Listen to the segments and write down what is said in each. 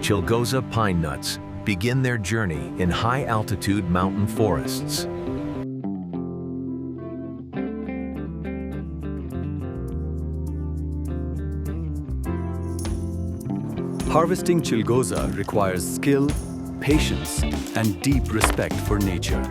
Chalgoza pine nuts begin their journey in high-altitude mountain forests. Harvesting Chalgoza requires skill, patience, and deep respect for nature.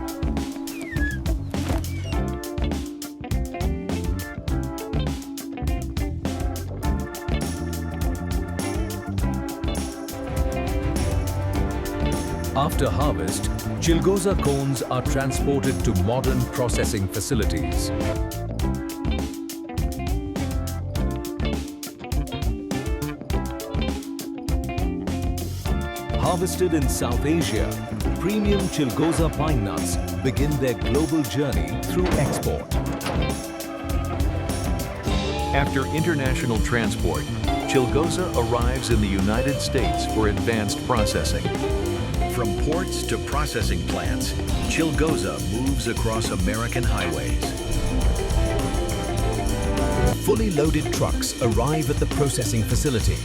After harvest, Chalgoza cones are transported to modern processing facilities. Harvested in South Asia, premium Chalgoza pine nuts begin their global journey through export. After international transport, Chalgoza arrives in the United States for advanced processing. From ports to processing plants, Chalgoza moves across American highways. Fully loaded trucks arrive at the processing facility,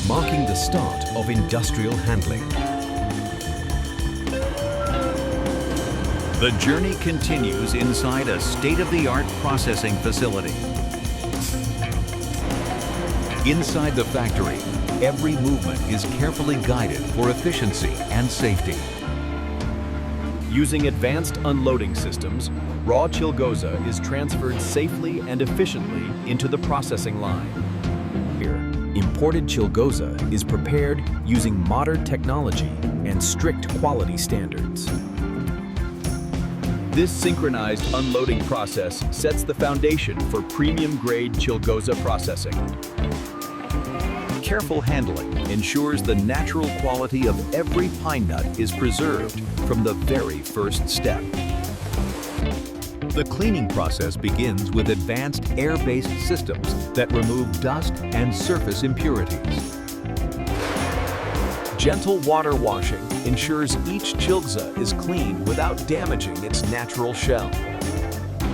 marking the start of industrial handling. The journey continues inside a state-of-the-art processing facility. Inside the factory, every movement is carefully guided for efficiency and safety. Using advanced unloading systems, raw Chalgoza is transferred safely and efficiently into the processing line. Here, imported Chalgoza is prepared using modern technology and strict quality standards. This synchronized unloading process sets the foundation for premium-grade Chalgoza processing. Careful handling ensures the natural quality of every pine nut is preserved from the very first step. The cleaning process begins with advanced air-based systems that remove dust and surface impurities. Gentle water washing ensures each Chalgoza is cleaned without damaging its natural shell.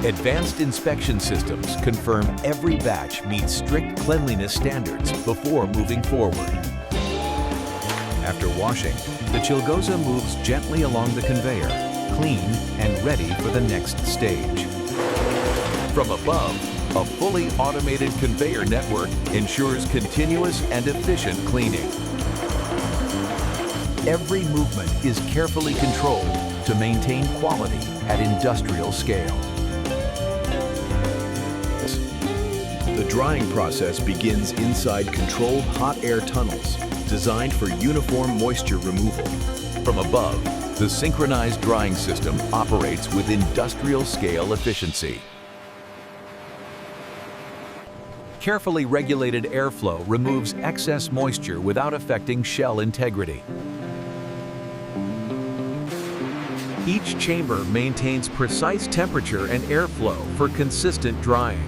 Advanced inspection systems confirm every batch meets strict cleanliness standards before moving forward. After washing, the Chalgoza moves gently along the conveyor, clean and ready for the next stage. From above, a fully automated conveyor network ensures continuous and efficient cleaning. Every movement is carefully controlled to maintain quality at industrial scale. The drying process begins inside controlled hot air tunnels designed for uniform moisture removal. From above, the synchronized drying system operates with industrial scale efficiency. Carefully regulated airflow removes excess moisture without affecting shell integrity. Each chamber maintains precise temperature and airflow for consistent drying.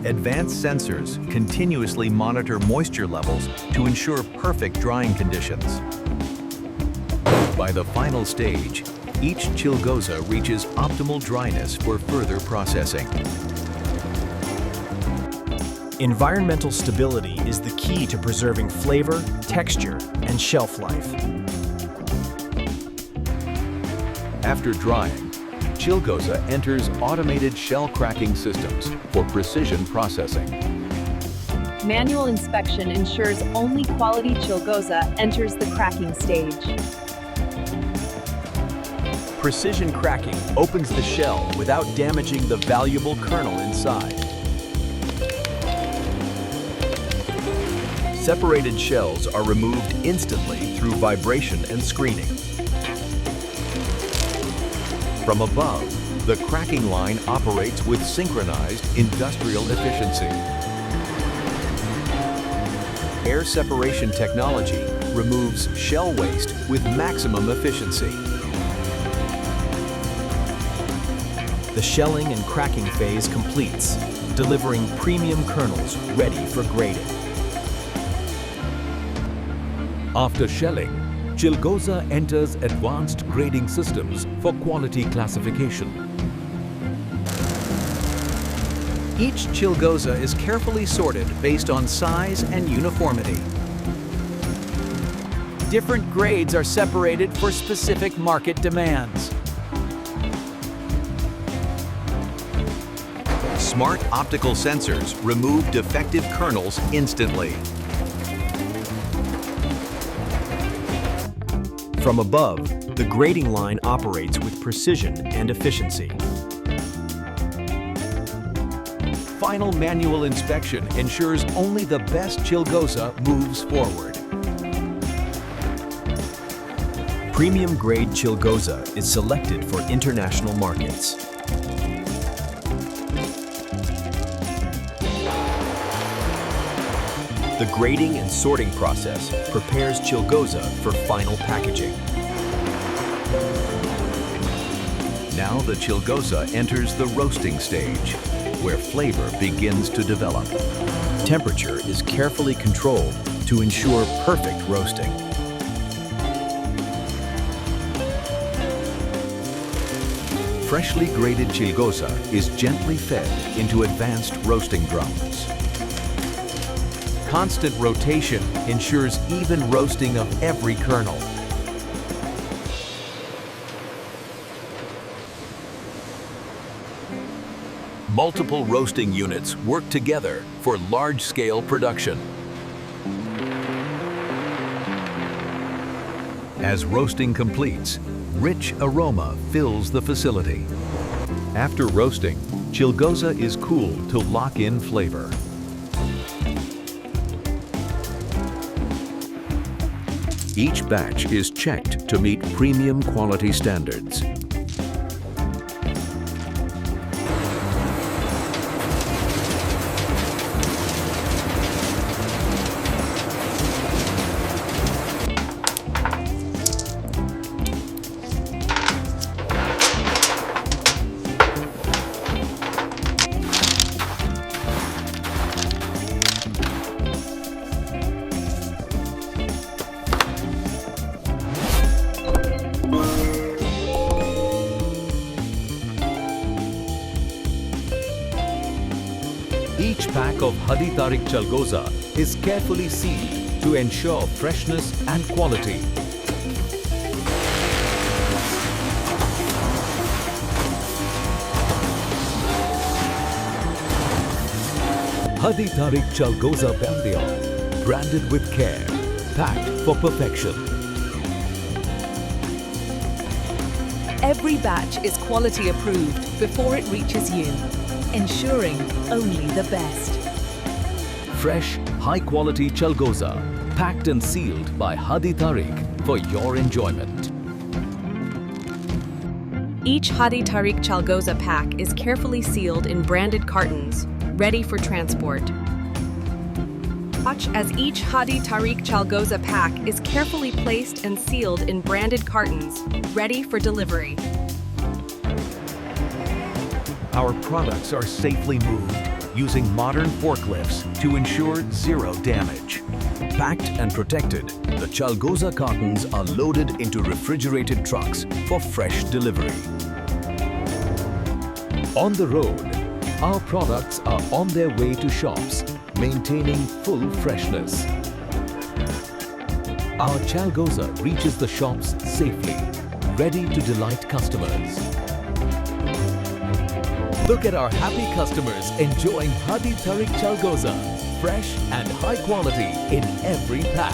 Advanced sensors continuously monitor moisture levels to ensure perfect drying conditions. By the final stage, each Chalgoza reaches optimal dryness for further processing. Environmental stability is the key to preserving flavor, texture, and shelf life. After drying, Chalgoza enters automated shell cracking systems for precision processing. Manual inspection ensures only quality Chalgoza enters the cracking stage. Precision cracking opens the shell without damaging the valuable kernel inside. Separated shells are removed instantly through vibration and screening. From above, the cracking line operates with synchronized industrial efficiency. Air separation technology removes shell waste with maximum efficiency. The shelling and cracking phase completes, delivering premium kernels ready for grading. After shelling, Chalgoza enters advanced grading systems for quality classification. Each Chalgoza is carefully sorted based on size and uniformity. Different grades are separated for specific market demands. Smart optical sensors remove defective kernels instantly. From above, the grading line operates with precision and efficiency. Final manual inspection ensures only the best Chalgoza moves forward. Premium grade Chalgoza is selected for international markets. The grading and sorting process prepares Chalgoza for final packaging. Now the Chalgoza enters the roasting stage, where flavor begins to develop. Temperature is carefully controlled to ensure perfect roasting. Freshly graded Chalgoza is gently fed into advanced roasting drums. Constant rotation ensures even roasting of every kernel. Multiple roasting units work together for large-scale production. As roasting completes, rich aroma fills the facility. After roasting, Chalgoza is cooled to lock in flavor. Each batch is checked to meet premium quality standards. Each pack of Hadi Tariq Chalgoza is carefully sealed to ensure freshness and quality. Hadi Tariq Chalgoza Bandion, branded with care, packed for perfection. Every batch is quality approved before it reaches you, ensuring only the best. Fresh, high-quality Chalgoza, packed and sealed by Hadi Tariq for your enjoyment. Each Hadi Tariq Chalgoza pack is carefully sealed in branded cartons, ready for transport. Watch as each Hadi Tariq Chalgoza pack is carefully placed and sealed in branded cartons, ready for delivery. Our products are safely moved using modern forklifts to ensure zero damage. Packed and protected, the Chalgoza cartons are loaded into refrigerated trucks for fresh delivery. On the road, our products are on their way to shops, maintaining full freshness. Our Chalgoza reaches the shops safely, ready to delight customers. Look at our happy customers enjoying Hadi Tariq Chalgoza, fresh and high quality in every pack.